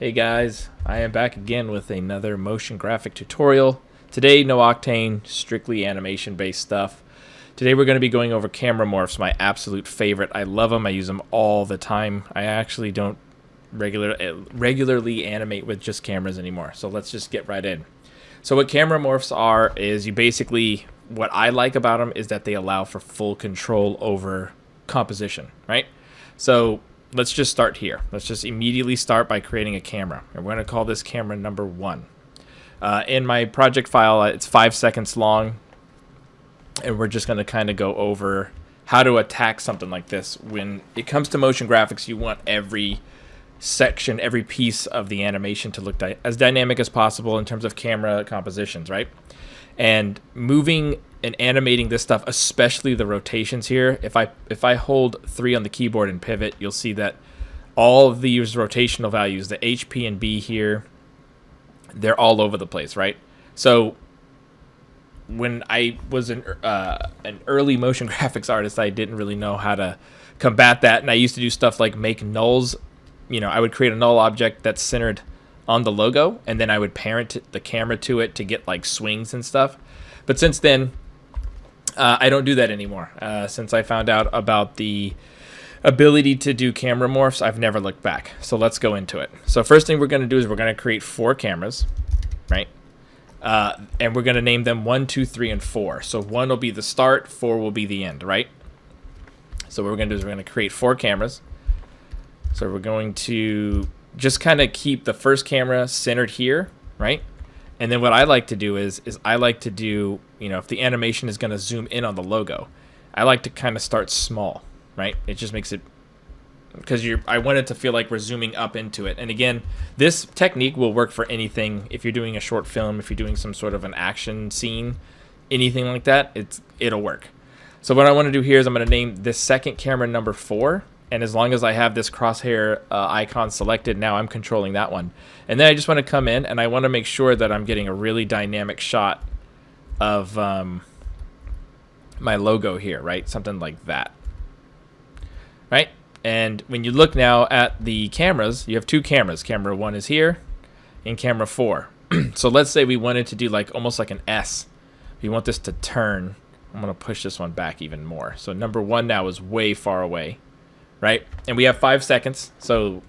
Hey guys, I am back again with another motion graphic tutorial. Today, no Octane, strictly animation based stuff. Today we're going to be going over camera morphs, my absolute favorite. I love them, I use them all the time. I actually don't regularly animate with just cameras anymore, so let's just get right in. So what camera morphs are is you basically, what I like about them is that they allow for full control over composition, right? So let's just start here. Let's just immediately start by creating a camera. And we're going to call this camera number 1. In my project file, it's 5 seconds long. And we're just going to kind of go over how to attack something like this. When it comes to motion graphics, you want every section, every piece of the animation to look as dynamic as possible in terms of camera compositions, right? And moving and animating this stuff, especially the rotations here, if I hold 3 on the keyboard and pivot, you'll see that all of these rotational values, the H, P, and B here, they're all over the place, right? So when I was an early motion graphics artist, I didn't really know how to combat that, and I used to do stuff like make nulls. You know, I would create a null object that's centered on the logo, and then I would parent the camera to it to get like swings and stuff. But since then, I don't do that anymore. Since I found out about the ability to do camera morphs, I've never looked back. So let's go into it. So first thing we're going to do is we're going to create 4 cameras, right? And we're going to name them 1, 2, 3, and 4. So 1 will be the start, 4 will be the end, right? So what we're going to do is we're going to create 4 cameras. So we're going to just kind of keep the first camera centered here, right? And then what I like to do is I like to do, you know, if the animation is going to zoom in on the logo, I like to kind of start small, right? It just makes it, because I want it to feel like we're zooming up into it. And again, this technique will work for anything. If you're doing a short film, if you're doing some sort of an action scene, anything like that, it'll work. So what I want to do here is I'm going to name this second camera number 4. And as long as I have this crosshair icon selected, now I'm controlling that one. And then I just want to come in and I want to make sure that I'm getting a really dynamic shot of my logo here, right? Something like that, right? And when you look now at the cameras, you have 2 cameras. Camera 1 is here and camera 4. So let's say we wanted to do like almost like an S. We want this to turn. I'm going to push this one back even more. So number 1 now is way far away. Right, and we have 5 seconds, so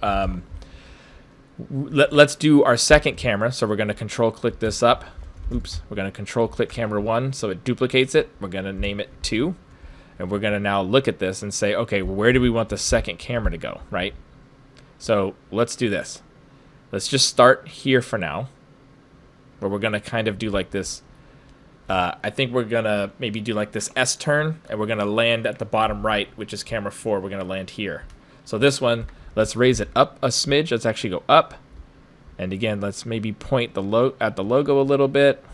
let's do our second camera. So we're going to control click this up. Oops, we're going to control click camera 1 so it duplicates it. We're going to name it 2, and we're going to now look at this and say, okay, where do we want the second camera to go, right? So let's do this. Let's just start here for now, where we're going to kind of do like this. I think we're going to maybe do like this S turn, and we're going to land at the bottom right, which is camera 4. We're going to land here. So this one, let's raise it up a smidge. Let's actually go up. And again, let's maybe point at the logo a little bit.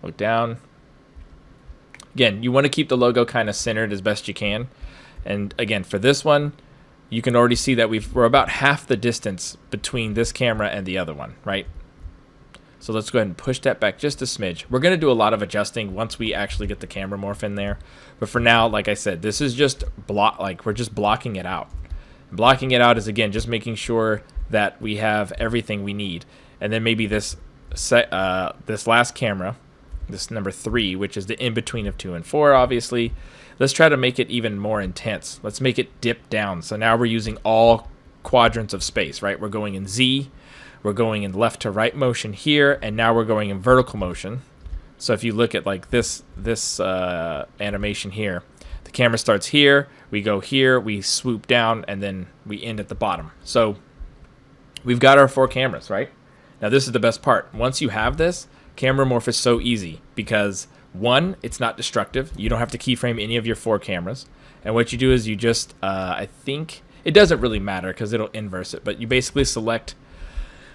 Look down. Again, you want to keep the logo kind of centered as best you can. And again, for this one, you can already see that we're about half the distance between this camera and the other one, right? So let's go ahead and push that back just a smidge. We're going to do a lot of adjusting once we actually get the camera morph in there. But for now, like I said, this is just we're just blocking it out. Blocking it out is, again, just making sure that we have everything we need. And then maybe this last camera, this number 3, which is the in-between of 2 and 4, obviously. Let's try to make it even more intense. Let's make it dip down. So now we're using all quadrants of space, right? We're going in Z. We're going in left to right motion here, and now we're going in vertical motion. So if you look at like this animation here, the camera starts here, we go here, we swoop down, and then we end at the bottom. So we've got our 4 cameras, right? Now this is the best part. Once you have this, camera morph is so easy because 1, it's not destructive. You don't have to keyframe any of your 4 cameras. And what you do is you just, I think, it doesn't really matter because it'll inverse it, but you basically select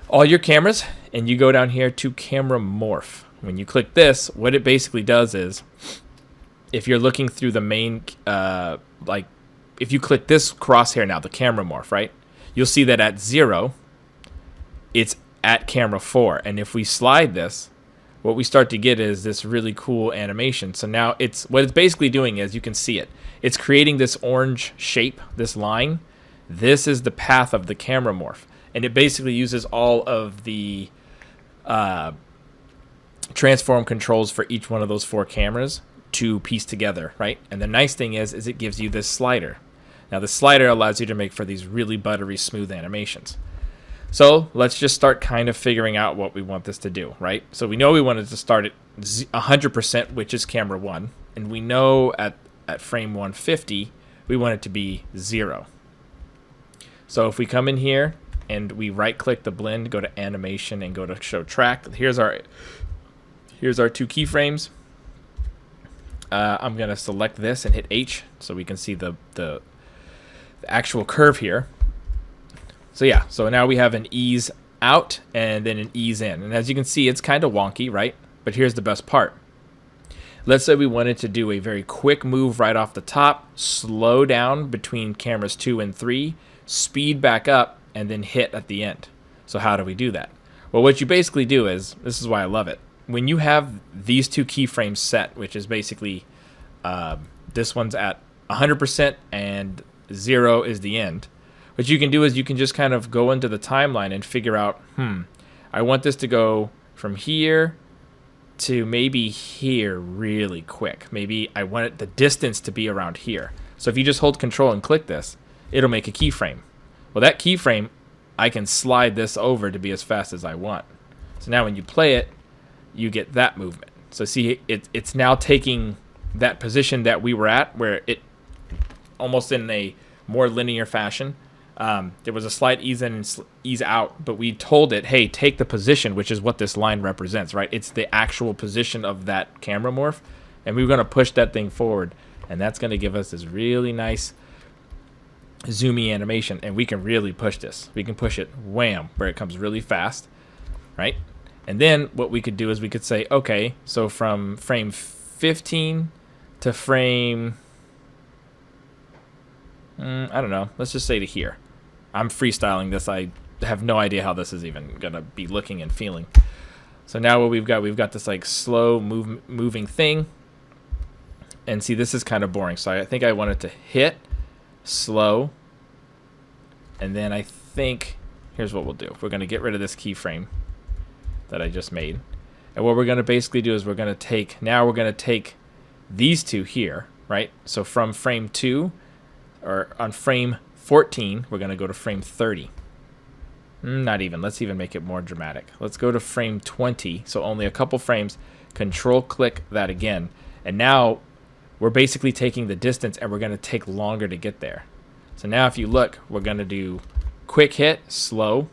all your cameras, and you go down here to camera morph. When you click this, what it basically does is, if you're looking through the main, if you click this crosshair now, the camera morph, right? You'll see that at 0, it's at camera 4. And if we slide this, what we start to get is this really cool animation. So now what it's basically doing is, you can see it. It's creating this orange shape, this line. This is the path of the camera morph. And it basically uses all of the transform controls for each one of those 4 cameras to piece together, right? And the nice thing is it gives you this slider. Now the slider allows you to make for these really buttery smooth animations. So let's just start kind of figuring out what we want this to do, right? So we know we wanted to start at 100%, which is camera 1. And we know at frame 150, we want it to be 0. So if we come in here and we right click the blend, go to animation and go to show track, here's our 2 keyframes. I'm going to select this and hit H so we can see the actual curve here. So yeah, so now we have an ease out and then an ease in. And as you can see, it's kind of wonky, right? But here's the best part. Let's say we wanted to do a very quick move right off the top, slow down between cameras 2 and 3, speed back up, and then hit at the end. So how do we do that? Well, what you basically do is, this is why I love it. When you have these 2 keyframes set, which is basically this one's at 100% and 0 is the end, what you can do is you can just kind of go into the timeline and figure out, I want this to go from here to maybe here really quick. Maybe I want the distance to be around here. So if you just hold control and click this, it'll make a keyframe. Well, that keyframe, I can slide this over to be as fast as I want. So now when you play it, you get that movement. So see, it's now taking that position that we were at, where it almost in a more linear fashion. There was a slight ease in and ease out, but we told it, hey, take the position, which is what this line represents, right? It's the actual position of that camera morph, and we were going to push that thing forward, and that's going to give us this really nice zoomy animation, and we can really push this. We can push it, wham, where it comes really fast, right? And then what we could do is we could say, okay, so from frame 15 to frame, I don't know, let's just say to here. I'm freestyling this. I have no idea how this is even going to be looking and feeling. So now what we've got this like slow moving thing. And see, this is kind of boring. So I think I want it to hit, slow, and then I think, here's what we'll do. We're going to get rid of this keyframe that I just made. And what we're going to basically do is we're going to take these 2 here, right? So from frame 2, or on frame 14, we're going to go to frame 30. Not even. Let's even make it more dramatic. Let's go to frame 20, so only a couple frames. Control click that again. And now we're basically taking the distance, and we're going to take longer to get there. So now if you look, we're going to do quick hit, slow.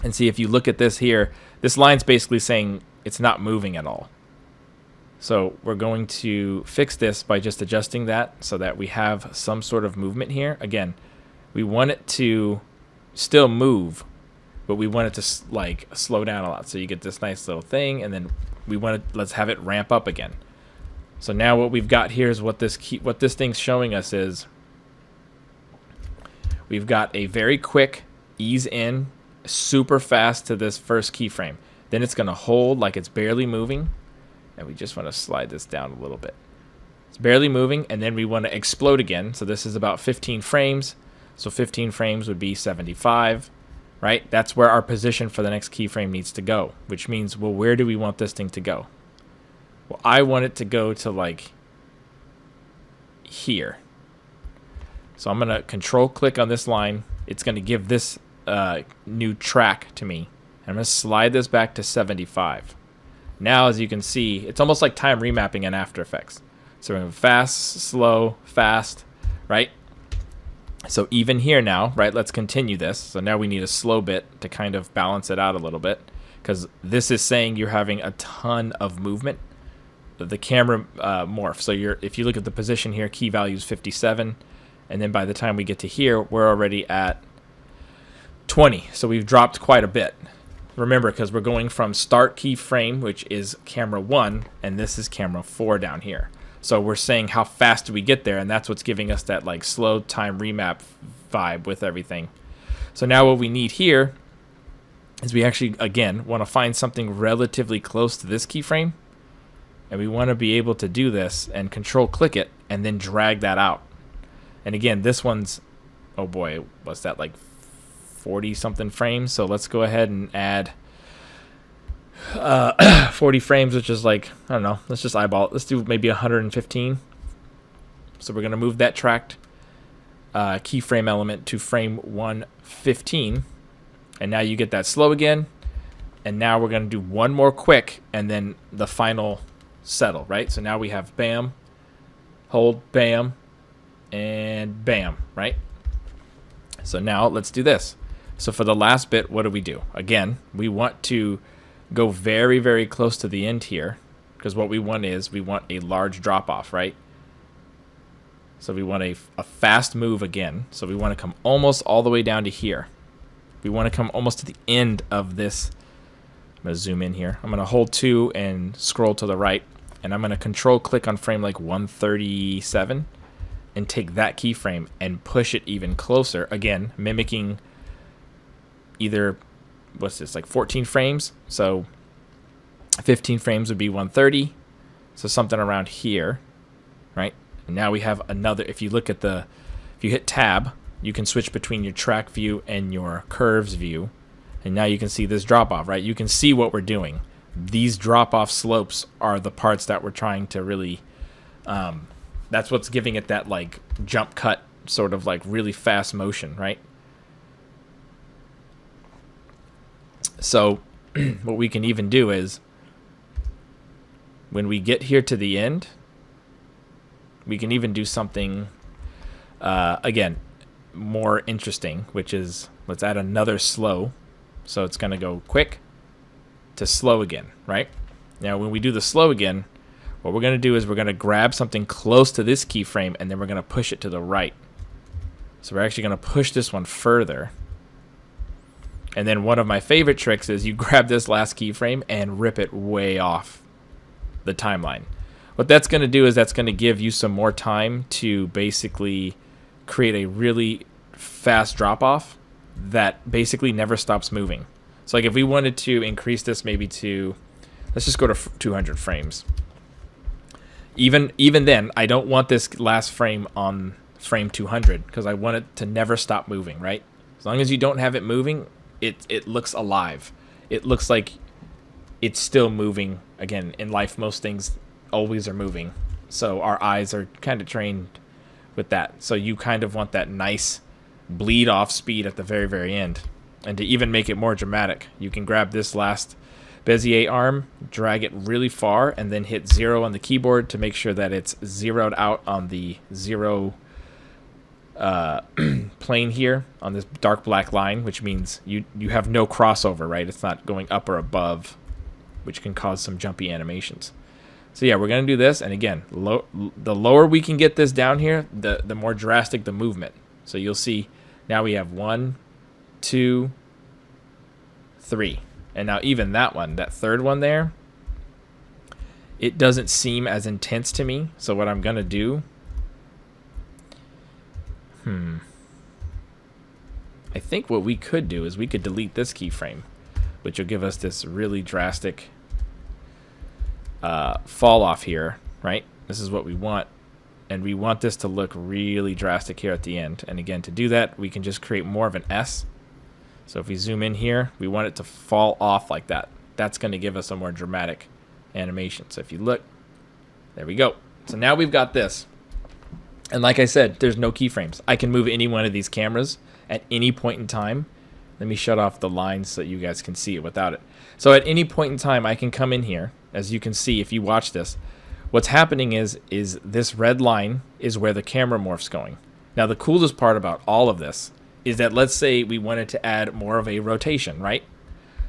And see, if you look at this here, this line's basically saying it's not moving at all. So we're going to fix this by just adjusting that so that we have some sort of movement here. Again, we want it to still move, but we want it to like slow down a lot. So you get this nice little thing, and then let's have it ramp up again. So now what we've got here is what this thing's showing us is we've got a very quick ease in, super fast to this first keyframe. Then it's going to hold like it's barely moving. And we just want to slide this down a little bit. It's barely moving, and then we want to explode again. So this is about 15 frames. So 15 frames would be 75, right? That's where our position for the next keyframe needs to go, which means, well, where do we want this thing to go? Well, I want it to go to like here. So I'm going to control click on this line. It's going to give this new track to me. And I'm going to slide this back to 75. Now, as you can see, it's almost like time remapping in After Effects. So we're going fast, slow, fast, right? So even here now, right, let's continue this. So now we need a slow bit to kind of balance it out a little bit, because this is saying you're having a ton of movement. The camera morph. So if you look at the position here, key value is 57. And then by the time we get to here, we're already at 20. So we've dropped quite a bit. Remember, because we're going from start keyframe, which is camera 1, and this is camera 4 down here. So we're saying how fast do we get there, and that's what's giving us that like slow time remap vibe with everything. So now what we need here is we actually, again, want to find something relatively close to this keyframe, and we want to be able to do this and control click it and then drag that out. And again, this one's, oh boy, what's that, like 40 something frames. So let's go ahead and add 40 frames, which is like, I don't know, let's just eyeball it. Let's do maybe 115. So we're going to move that tracked keyframe element to frame 115. And now you get that slow again. And now we're going to do one more quick and then the final settle, right? So now we have bam, hold, bam, and bam, right? So now let's do this. So for the last bit, what do? Again, we want to go very, very close to the end here, because what we want is we want a large drop off, right? So we want a fast move again. So we want to come almost all the way down to here. We want to come almost to the end of this. I'm going to zoom in here. I'm going to hold 2 and scroll to the right. And I'm going to control click on frame like 137 and take that keyframe and push it even closer. Again, mimicking either, what's this, like 14 frames? So 15 frames would be 130. So something around here, right? And now we have another, if you look at the, if you hit tab, you can switch between your track view and your curves view. And now you can see this drop off, right? You can see what we're doing. These drop off slopes are the parts that we're trying to really, that's what's giving it that like jump cut sort of like really fast motion, right? So what we can even do is when we get here to the end, we can even do something, again, more interesting, which is let's add another slow. So it's going to go quick to slow again, right? Now, when we do the slow again, what we're going to do is we're going to grab something close to this keyframe, and then we're going to push it to the right. So we're actually going to push this one further. And then one of my favorite tricks is you grab this last keyframe and rip it way off the timeline. What that's going to do is that's going to give you some more time to basically create a really fast drop-off that basically never stops moving. So like if we wanted to increase this maybe to, let's just go to 200 frames. Even then, I don't want this last frame on frame 200 because I want it to never stop moving, right? As long as you don't have it moving, it looks alive. It looks like it's still moving. Again, in life, most things always are moving. So our eyes are kind of trained with that. So you kind of want that nice bleed off speed at the very, very end. And to even make it more dramatic, you can grab this last Bezier arm, drag it really far, and then hit 0 on the keyboard to make sure that it's zeroed out on the 0 plane here on this dark black line, which means you have no crossover, right? It's not going up or above, which can cause some jumpy animations. So yeah, we're going to do this, and again, the lower we can get this down here, the more drastic the movement. So you'll see now we have 1, 2, 3. And now even that one, that third one there, it doesn't seem as intense to me. So what I'm going to do, I think what we could do is we could delete this keyframe, which will give us this really drastic fall off here, right? This is what we want. And we want this to look really drastic here at the end. And again, to do that, we can just create more of an S. So if we zoom in here, we want it to fall off like that. That's going to give us a more dramatic animation. So if you look, there we go. So now we've got this. And like I said, there's no keyframes. I can move any one of these cameras at any point in time. Let me shut off the lines so you guys can see it without it. So at any point in time, I can come in here. As you can see, if you watch this, what's happening is this red line is where the camera morph's going. Now, the coolest part about all of this is that let's say we wanted to add more of a rotation, right?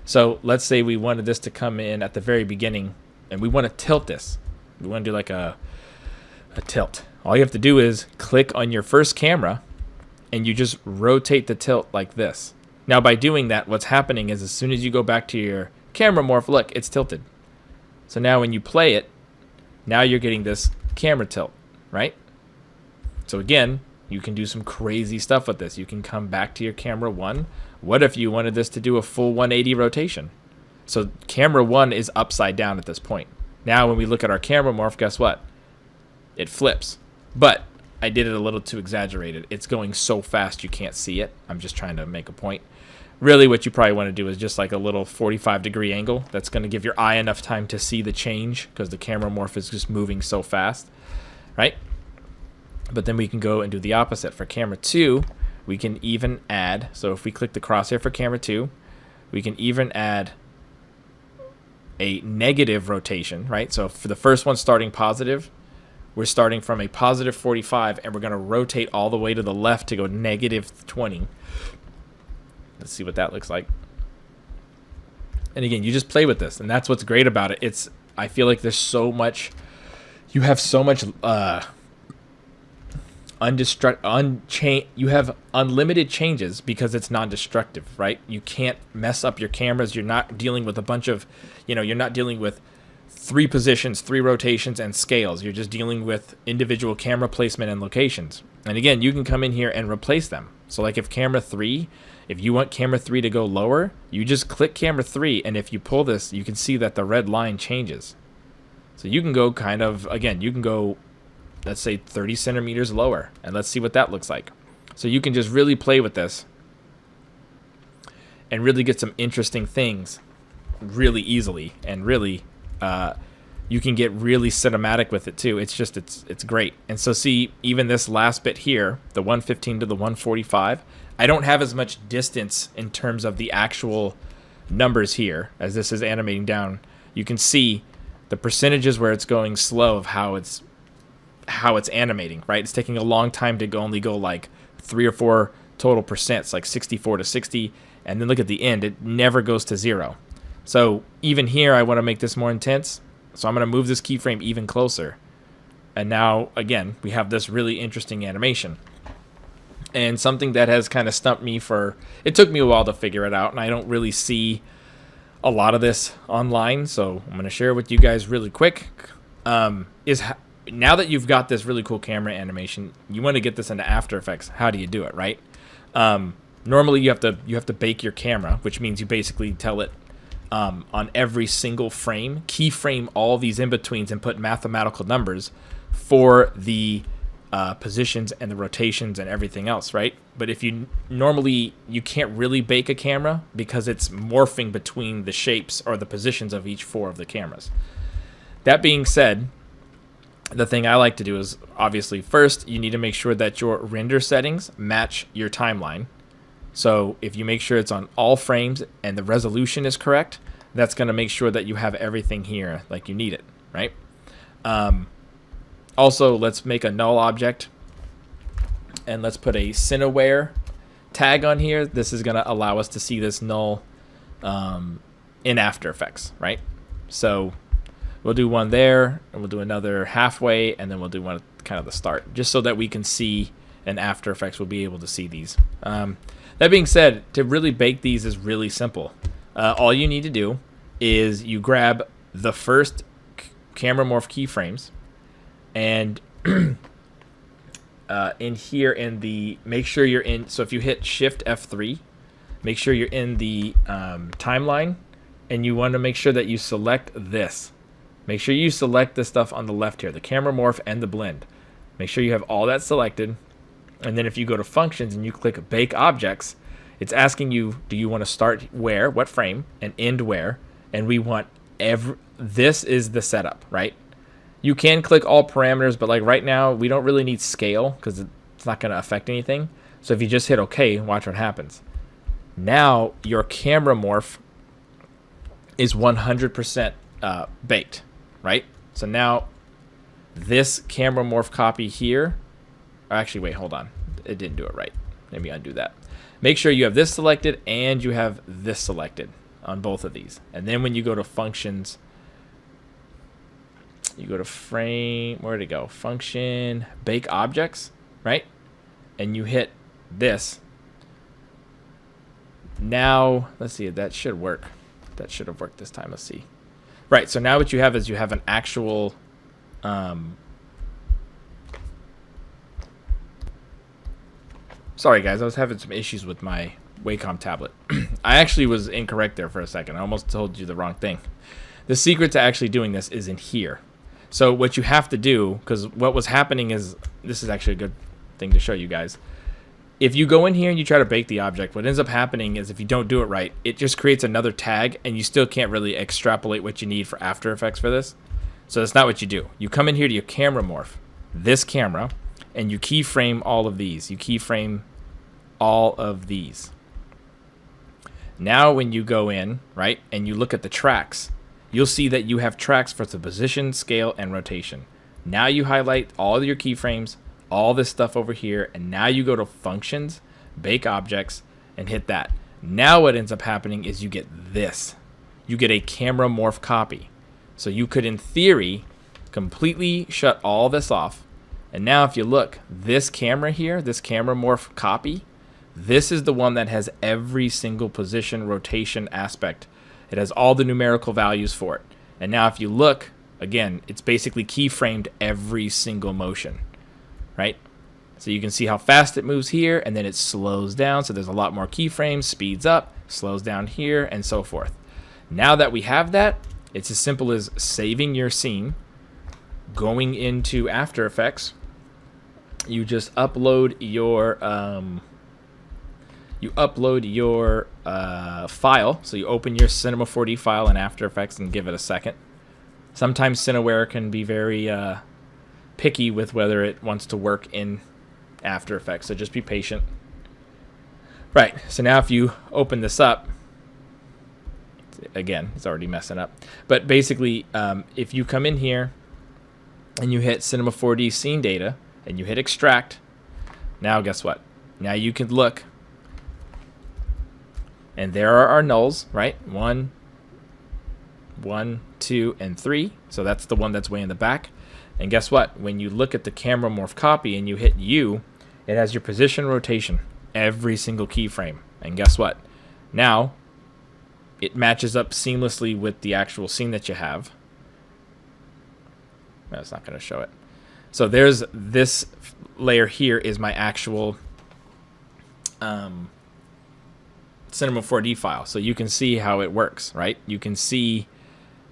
So let's say we wanted this to come in at the very beginning, and we want to tilt this. We want to do like a tilt. All you have to do is click on your first camera, and you just rotate the tilt like this. Now, by doing that, what's happening is as soon as you go back to your camera morph, look, it's tilted. So now when you play it, now you're getting this camera tilt, right? So again, you can do some crazy stuff with this. You can come back to your camera 1. What if you wanted this to do a full 180 rotation? So camera 1 is upside down at this point. Now when we look at our camera morph, guess what? It flips. But I did it a little too exaggerated. It's going so fast you can't see it. I'm just trying to make a point. Really what you probably want to do is just like a little 45-degree angle. That's going to give your eye enough time to see the change because the camera morph is just moving so fast, right? But then we can go and do the opposite. For camera 2, we can even add, so if we click the crosshair for camera 2, we can even add a negative rotation, right? So for the first one starting positive, we're starting from a positive 45 and we're going to rotate all the way to the left to go negative 20. Let's see what that looks like. And again, you just play with this, and that's what's great about it. I feel like there's so much, you have so much you have unlimited changes because it's non-destructive, right? You can't mess up your cameras. You're not dealing with a bunch of, you're not dealing with 3 positions, 3 rotations, and scales. You're just dealing with individual camera placement and locations. And again, you can come in here and replace them. So like if you want camera 3 to go lower, you just click camera 3, and if you pull this, you can see that the red line changes. So you can go you can go, let's say 30 centimeters lower, and let's see what that looks like. So you can just really play with this and really get some interesting things really easily, and really you can get really cinematic with it too. It's great. And so see, even this last bit here, the 115 to the 145, I don't have as much distance in terms of the actual numbers here as this is animating down. You can see the percentages where it's going slow of how it's animating, right? It's taking a long time to only go like 3 or 4 total percents, like 64 to 60, and then look at the end, it never goes to 0. So even here, I want to make this more intense, so I'm going to move this keyframe even closer. And now, again, we have this really interesting animation. And something that has kind of stumped me it took me a while to figure it out, and I don't really see a lot of this online, so I'm going to share with you guys really quick, now that you've got this really cool camera animation, you want to get this into After Effects. How do you do it, right? Normally you have to bake your camera, which means you basically tell it on every single frame, keyframe all these in-betweens and put mathematical numbers for the positions and the rotations and everything else, right? But if you can't really bake a camera because it's morphing between the shapes or the positions of each 4 of the cameras. That being said, the thing I like to do is, obviously, first, you need to make sure that your render settings match your timeline. So if you make sure it's on all frames and the resolution is correct, that's going to make sure that you have everything here like you need it, right? Also, let's make a null object, and let's put a Cineware tag on here. This is going to allow us to see this null in After Effects, right? So we'll do one there, and we'll do another halfway, and then we'll do one at kind of the start, just so that we can see, in After Effects we'll be able to see these. That being said, to really bake these is really simple. All you need to do is you grab the first camera morph keyframes, and in here make sure you're in, so if you hit Shift F3, make sure you're in the timeline, and you want to make sure that you select this. Make sure you select the stuff on the left here, the camera morph and the blend. Make sure you have all that selected. And then if you go to functions and you click bake objects, it's asking you, do you want to start where, what frame, and end where? And we want this is the setup, right? You can click all parameters, but like right now, we don't really need scale because it's not going to affect anything. So if you just hit OK, watch what happens. Now your camera morph is 100% baked, right? So now this camera morph copy here, actually, wait, hold on. It didn't do it right. Let me undo that. Make sure you have this selected and you have this selected on both of these. And then when you go to functions, you go to frame, where'd it go? Function, bake objects, right? And you hit this. Now, let's see, that should work. That should have worked this time. Let's see. Right, so now what you have is you have an actual sorry guys, I was having some issues with my Wacom tablet. I actually was incorrect there for a second. I almost told you the wrong thing. The secret to actually doing this is in here. So what you have to do, because what was happening is, this is actually a good thing to show you guys. if you go in here and you try to bake the object, what ends up happening is if you don't do it right, it just creates another tag, and you still can't really extrapolate what you need for After Effects for this. So that's not what you do. You come in here to your camera morph, this camera, and you keyframe all of these. You keyframe all of these. Now when you go in, right, and you look at the tracks, you'll see that you have tracks for the position, scale, and rotation. Now you highlight all your keyframes, all this stuff over here, and now you go to functions, bake objects, and hit that. Now what ends up happening is you get this. You get a camera morph copy. So you could, in theory, completely shut all this off. And now if you look, this camera here, this camera morph copy, this is the one that has every single position, rotation aspect. It has all the numerical values for it. And now if you look, again, it's basically keyframed every single motion. Right? So you can see how fast it moves here, and then it slows down. So there's a lot more keyframes, speeds up, slows down here, and so forth. Now that we have that, it's as simple as saving your scene, going into After Effects. You just upload your file. So you open your Cinema 4D file in After Effects and give it a second. Sometimes Cineware can be very picky with whether it wants to work in After Effects, so just be patient. Right, so now if you open this up, again, it's already messing up, but basically if you come in here and you hit Cinema 4D scene data and you hit extract, now guess what? Now you can look, and there are our nulls, right? 1, 2, and 3, so that's the one that's way in the back. And guess what? When you look at the camera morph copy and you hit U, it has your position, rotation, every single keyframe. And guess what? Now, it matches up seamlessly with the actual scene that you have. No, it's not going to show it. So there's this layer here is my actual Cinema 4D file. So you can see how it works, right? You can see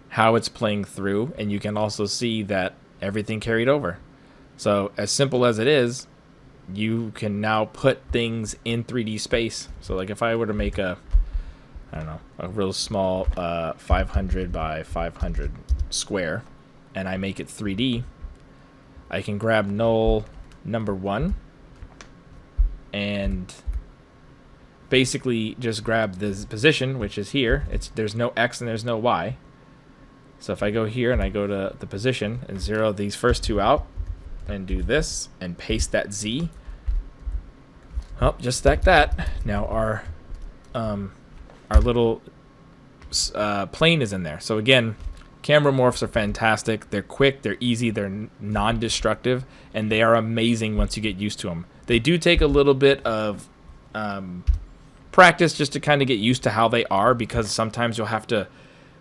how it's playing through, and you can also see that everything carried over. So as simple as it is, you can now put things in 3D space. So like if I were to make a, I don't know, a real small 500 by 500 square, and I make it 3D, I can grab null number 1 and basically just grab this position, which is here. There's no X and there's no Y. So if I go here and I go to the position and zero these first two out and do this and paste that Z, oh, just like that. Now our little plane is in there. So again, camera morphs are fantastic. They're quick, they're easy, they're non-destructive, and they are amazing once you get used to them. They do take a little bit of practice just to kind of get used to how they are, because sometimes you'll have to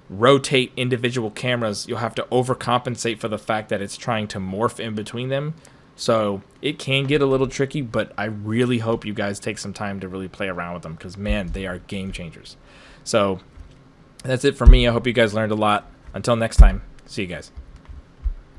rotate individual cameras. You'll have to overcompensate for the fact that it's trying to morph in between them. So it can get a little tricky, but I really hope you guys take some time to really play around with them, because man, they are game changers. So that's it for me. I hope you guys learned a lot. Until next time, see you guys.